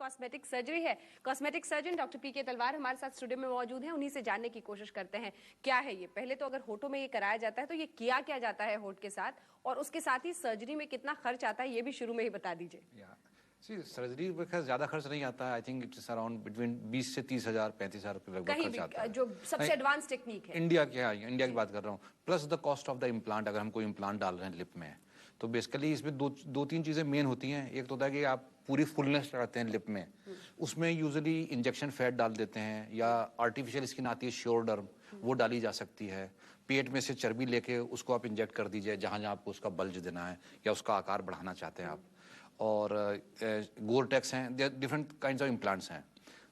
Cosmetic surgery है। Cosmetic surgeon doctor P के तलवार हमारे साथ स्टूडियो में मौजूद हैं। उन्हीं से जानने की कोशिश करते हैं क्या है ये। पहले तो अगर होठों में ये कराया जाता है तो ये किया क्या जाता है होठ के साथ, और उसके साथ ही सर्जरी में कितना खर्च आता है ये भी शुरू में ही बता दीजिए। सर्जरी में खैर ज्यादा खर्च नहीं आता है। I think it's around between 20 से 30,000 35,000 रुपए लगभग खर्च आता है। जो सबसे एडवांस टेक्निक है इंडिया की बात कर रहा हूँ, plus the cost of the implant. अगर हम कोई इम्प्लांट डाल रहे हैं लिप में तो बेसिकली इसमें दो तीन चीजें मेन होती हैं। एक तो होता है कि आप पूरी फुलनेस लगाते हैं लिप में, उसमें यूजुअली इंजेक्शन फैट डाल देते हैं, या आर्टिफिशियल स्किन आती है श्योरडर्म, वो डाली जा सकती है। पेट में से चर्बी लेके उसको आप इंजेक्ट कर दीजिए जहां जहां आपको उसका बल्ज देना है या उसका आकार बढ़ाना चाहते हैं आप। और गोरटेक्स हैं, डिफरेंट काइंड्स ऑफ इम्प्लांट्स हैं।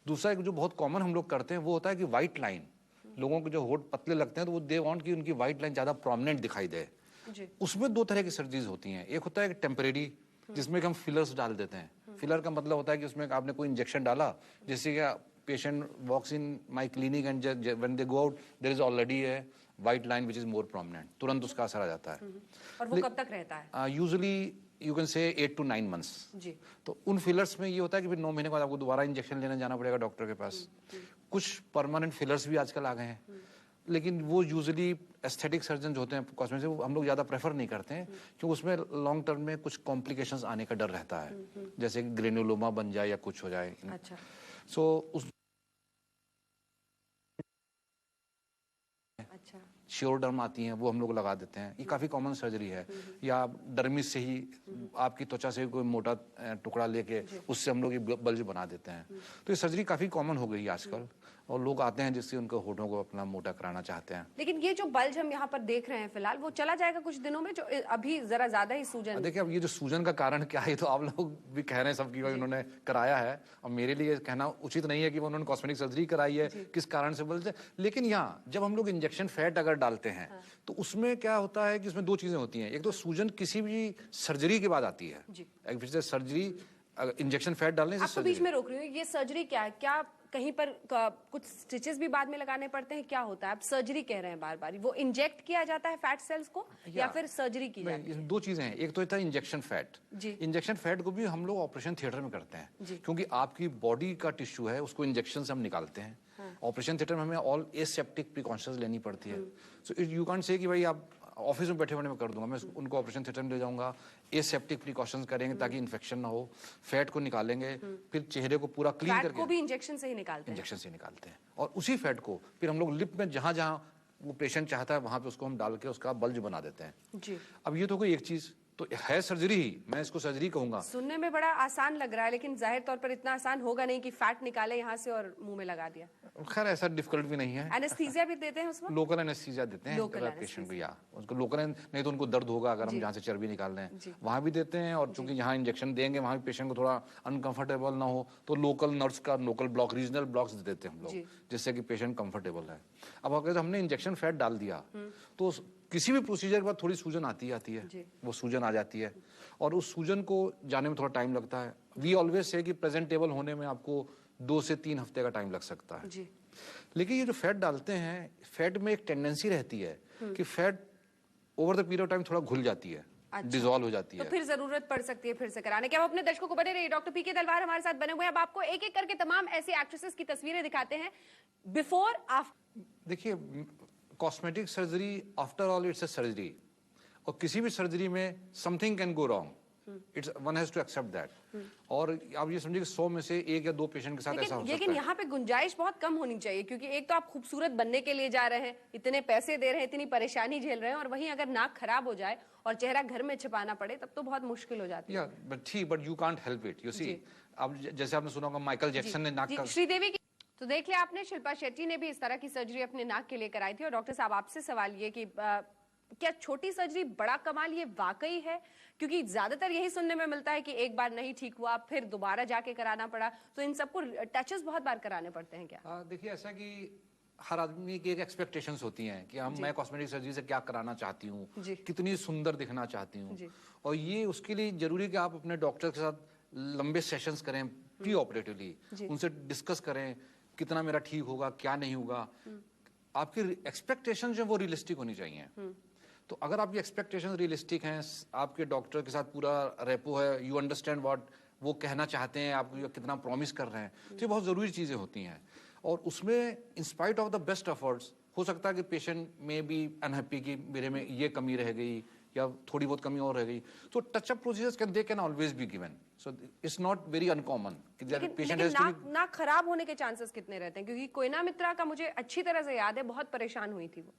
दूसरा एक जो बहुत कॉमन हम लोग करते हैं वो होता है कि वाइट लाइन। लोगों के जो होठ पतले लगते हैं तो वो दे वांट कि उनकी वाइट लाइन ज्यादा प्रोमिनेंट दिखाई दे। उसमें दो तरह की सर्जरीज होती हैं। एक होता है टेम्परेरी, जिसमें कि हम फिलर्स डाल देते हैं। फिलर का मतलब होता है कि उसमें आपने कोई इंजेक्शन डाला, जैसे कि patient walks in my clinic and when they go out there is already a white line which is more prominent, तुरंत उसका असर आ जाता है। और वो कब तक रहता है? Usually you can say 8 to 9 months। तो उन फिलर्स में ये होता है कि फिर 9 महीने बाद आपको दोबारा इंजेक्शन लेने जाना पड़ेगा डॉक्टर के पास। कुछ परमानेंट फिलर्स भी आजकल आ गए हैं, लेकिन वो यूजुअली एस्थेटिक सर्जन जो होते हैं कॉस्मेटिक, वो हम लोग ज्यादा प्रेफर नहीं करते हैं क्योंकि उसमें लॉन्ग टर्म में कुछ कॉम्प्लिकेशंस आने का डर रहता है, जैसे ग्रेनुलोमा बन जाए या कुछ हो जाए। अच्छा। सो उस अच्छा, श्योरडर्म आती हैं वो हम लोग लगा देते हैं। ये काफी कॉमन सर्जरी है। या डर्मिस से ही आपकी त्वचा से कोई मोटा टुकड़ा लेके उससे हम लोग ये बल्ज बना देते हैं। तो ये सर्जरी काफी कॉमन हो गई है आजकल, और लोग आते हैं जिससे उनके होठों को अपना मोटा कराना चाहते हैं। लेकिन ये जो बल्ज हम यहाँ पर देख रहे हैं फिलहाल, वो चला जाएगा कुछ दिनों में? जो अभी जरा ज्यादा ही सूजन। देखिए, अब ये जो सूजन का कारण क्या है तो आप लोग भी कह रहे हैं सबकी उन्होंने कराया है, और मेरे लिए कहना उचित नहीं है कि उन्होंने कॉस्मेटिक सर्जरी कराई है किस कारण से बल्ज है। लेकिन यहाँ जब हम लोग इंजेक्शन फैट अगर डालते हैं तो उसमें क्या होता है कि उसमें दो चीजें होती हैं। एक तो सूजन किसी भी सर्जरी के बाद आती है। एक सर्जरी इंजेक्शन फैट डालने से। आपको बीच में रोक रही हूँ, ये सर्जरी क्या है? क्या कहीं पर कुछ स्टिचेस भी बाद में लगाने पड़ते हैं? क्या होता है? आप सर्जरी कह रहे हैं बार बार, वो इंजेक्ट किया जाता है फैट सेल्स को या फिर सर्जरी की जाती है? दो चीजें हैं। एक तो होता है इंजेक्शन फैट। इंजेक्शन फैट को भी हम लोग ऑपरेशन थिएटर में करते हैं, क्योंकि आपकी बॉडी का टिश्यू है उसको इंजेक्शन से हम निकालते हैं। ऑपरेशन थिएटर में हमें ऑल एसेप्टिक प्रिकॉशंस लेनी पड़ती है। सो यू कांट से कि भाई आप ऑफिस में बैठे बैठे मैं कर दूंगा, मैं उनको ऑपरेशन थिएटर में ले जाऊंगा, एसेप्टिक प्रिकॉशंस करेंगे ताकि इन्फेक्शन ना हो, फैट को निकालेंगे, फिर चेहरे को पूरा क्लीन करके। फैट को भी इंजेक्शन से ही निकालते हैं? इंजेक्शन से निकालते हैं, और उसी फैट को फिर हम लोग लिप में जहां जहां वो पेशेंट चाहता है वहां पे उसको हम डाल के उसका बल्ज बना देते हैं। जी। अब ये तो कोई एक चीज तो है सर्जरी ही, मैं इसको सर्जरी कहूंगा। सुनने में बड़ा आसान लग रहा है, लेकिन जाहिर तौर पर इतना आसान होगा नहीं कि फैट निकाले यहाँ से और मुंह में लगा दिया। खैर ऐसा डिफिकल्ट भी नहीं है। एनेस्थीसिया भी देते हैं उसमें? लोकल एनेस्थीसिया देते हैं पेशेंट को, या उसको लोकल नहीं तो उनको दर्द होगा अगर हम जहाँ से चर्बी निकाल रहे हैं वहां भी देते हैं। और चूंकि यहाँ इंजेक्शन देंगे वहां भी पेशेंट को थोड़ा अनकंफर्टेबल ना हो तो लोकल नर्व्स का लोकल ब्लॉक, रीजनल ब्लॉक्स देते हैं हम लोग, जिससे कि पेशेंट कंफर्टेबल है। अब अगर हमने इंजेक्शन फैट डाल दिया तो किसी भी प्रोसीजर के बाद थोड़ी सूजन आती है, वो सूजन आ जाती है, और उस सूजन को जाने में थोड़ा टाइम लगता है। वी ऑलवेज से कि प्रेजेंटेबल होने में आपको 2 से 3 हफ्ते का टाइम लग सकता है। लेकिन ये जो फैट डालते हैं, फैट में एक टेंडेंसी रहती है कि fat over the period of time थोड़ा घुल जाती है, डिसॉल्व हो जाती है, तो फिर जरूरत पड़ सकती है फिर से कराने की। अब अपने दर्शकों को बने रहिए, डॉक्टर पी के तलवार हमारे साथ बने हुए हैं। अब आपको एक एक करके तमाम ऐसी एक्ट्रेसेस की तस्वीरें दिखाते हैं बिफोर आफ्टर। देखिए, cosmetic surgery after all it's a surgery, और किसी भी सर्जरी में something can go wrong, it's one has to accept that. और आप ये समझिए कि 100 में से 1 या 2 पेशेंट के साथ ऐसा हो सकता है। लेकिन यहाँ पे गुंजाइश बहुत कम होनी चाहिए, क्योंकि एक तो आप खूबसूरत बनने के लिए जा रहे हैं, इतने पैसे दे रहे हैं, इतनी परेशानी झेल रहे हैं, और वहीं अगर नाक खराब हो जाए और चेहरा घर में छिपाना पड़े तब तो बहुत मुश्किल हो जाती है। But you can't help it, you see. अब जैसे आपने सुना होगा माइकल जैक्सन ने नाक का, श्रीदेवी की तो देख लिया आपने, शिल्पा शेट्टी ने भी इस तरह की सर्जरी अपने नाक के लिए कराई थी। और डॉक्टर साहब आपसे सवाल ये कि क्या छोटी सर्जरी बड़ा कमाल ये वाकई है? क्योंकि ज्यादातर यही सुनने में मिलता है कि एक बार नहीं ठीक हुआ फिर दोबारा जाके कराना पड़ा, तो इन सबको टचेस बहुत बार कराने पड़ते हैं क्या? देखिए, ऐसा कि हर आदमी की एक एक्सपेक्टेशंस होती हैं कि मैं कॉस्मेटिक सर्जरी से क्या कराना चाहती हूँ, कितनी सुंदर दिखना चाहती हूँ, और ये उसके लिए जरूरी है कि आप अपने डॉक्टर के साथ लंबे सेशंस करें प्री ऑपरेटिवली, उनसे डिस्कस करें कितना मेरा ठीक होगा क्या नहीं होगा। आपकी एक्सपेक्टेशन जो वो रियलिस्टिक होनी चाहिए। तो अगर आपकी एक्सपेक्टेशन रियलिस्टिक हैं, आपके डॉक्टर के साथ पूरा रेपो है, यू अंडरस्टैंड व्हाट वो कहना चाहते हैं, आपको कितना प्रॉमिस कर रहे हैं, तो ये बहुत ज़रूरी चीज़ें होती हैं। और उसमें in spite of the best efforts हो सकता है कि पेशेंट में भी अनहैप्पी कि मेरे में ये कमी रह गई या थोड़ी बहुत कमी और रह गई, तो touch-up procedures can they can always be given, so it's not very uncommon. लेकिन नाक खराब होने के चांसेस कितने रहते हैं? क्योंकि कोयना मित्रा का मुझे अच्छी तरह से याद है, बहुत परेशान हुई थी वो।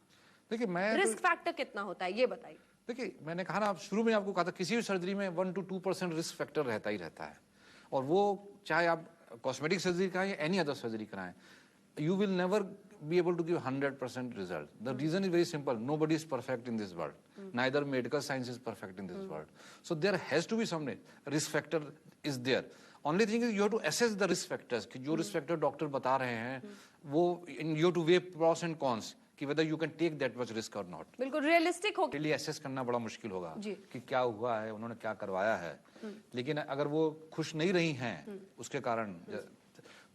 देखिए मैं रिस्क फैक्टर कितना होता है ये बताइए। देखिए मैंने कहा ना, शुरू में आपको कहा था किसी भी सर्जरी में 1 to 2% रिस्क फैक्टर रहता ही रहता है, और वो चाहे आप कॉस्मेटिक सर्जरी कराएं या एनी अदर सर्जरी कराएं, you will never be able to give 100% result. The reason is very simple. Nobody is perfect in this world. Neither medical science is perfect in this world. So there has to be some risk factor is there. Only thing is you have to assess the risk factors. कि जो risk factor doctor बता रहे हैं वो you have to weigh pros and cons कि whether you can take that much risk or not. बिल्कुल realistic हो। लिए assess करना बड़ा मुश्किल होगा कि क्या हुआ है, उन्होंने क्या करवाया है, लेकिन अगर वो खुश नहीं रही हैं उसके कारण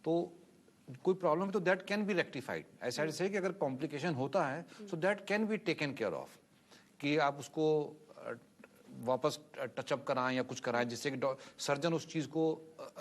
तो कोई प्रॉब्लम है तो दैट कैन बी रेक्टिफाइड। ऐसा से कि अगर कॉम्प्लिकेशन होता है so that can be taken care of, कि आप उसको वापस टचअप कराएं या कुछ कराएं जिससे कि सर्जन उस चीज को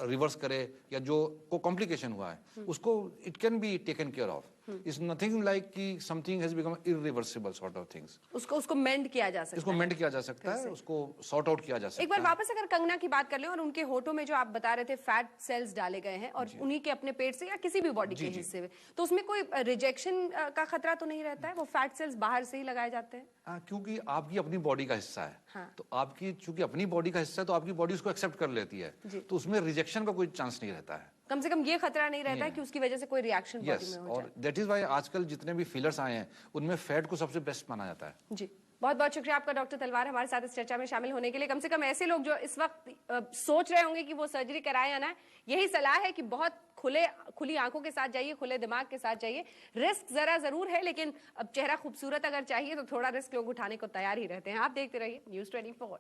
रिवर्स करे, या जो को कॉम्प्लिकेशन हुआ है उसको it can be taken care of. It's nothing like कि something has become irreversible sort of things. उसको मेंड किया जा सकता है, इसको मेंड किया जा सकता है, उसको सॉर्ट आउट किया जा सकता है। एक बार वापस अगर कंगना की बात कर लें, और उनके होठों में जो आप बता रहे थे फैट सेल्स डाले गए हैं और उन्हीं के अपने पेट से या किसी भी बॉडी के हिस्से में, तो उसमें कोई रिजेक्शन का खतरा तो नहीं रहता है? वो फैट सेल्स बाहर से ही लगाए जाते हैं क्योंकि आपकी अपनी बॉडी का हिस्सा है। तो आपकी चूंकि अपनी बॉडी का हिस्सा है तो आपकी बॉडी उसको एक्सेप्ट कर लेती है, तो उसमें रिजेक्शन का कोई चांस नहीं रहता है। कम से कम ये खतरा नहीं रहता है कि उसकी वजह से कोई रिएक्शन बॉडी में हो जाए। और दैट इज व्हाई आजकल जितने भी फिलर्स आए हैं उनमें फैट को सबसे बेस्ट माना जाता है। जी, बहुत बहुत शुक्रिया आपका डॉक्टर तलवार हमारे साथ इस चर्चा में शामिल होने के लिए। कम से कम ऐसे लोग जो इस वक्त सोच रहे होंगे कि वो सर्जरी कराए या ना, यही सलाह है कि बहुत खुली आंखों के साथ जाइए, खुले दिमाग के साथ जाइए। रिस्क जरा जरूर है, लेकिन अब चेहरा खूबसूरत अगर चाहिए तो थोड़ा रिस्क लोग उठाने को तैयार ही रहते हैं। आप देखते रहिए News 24।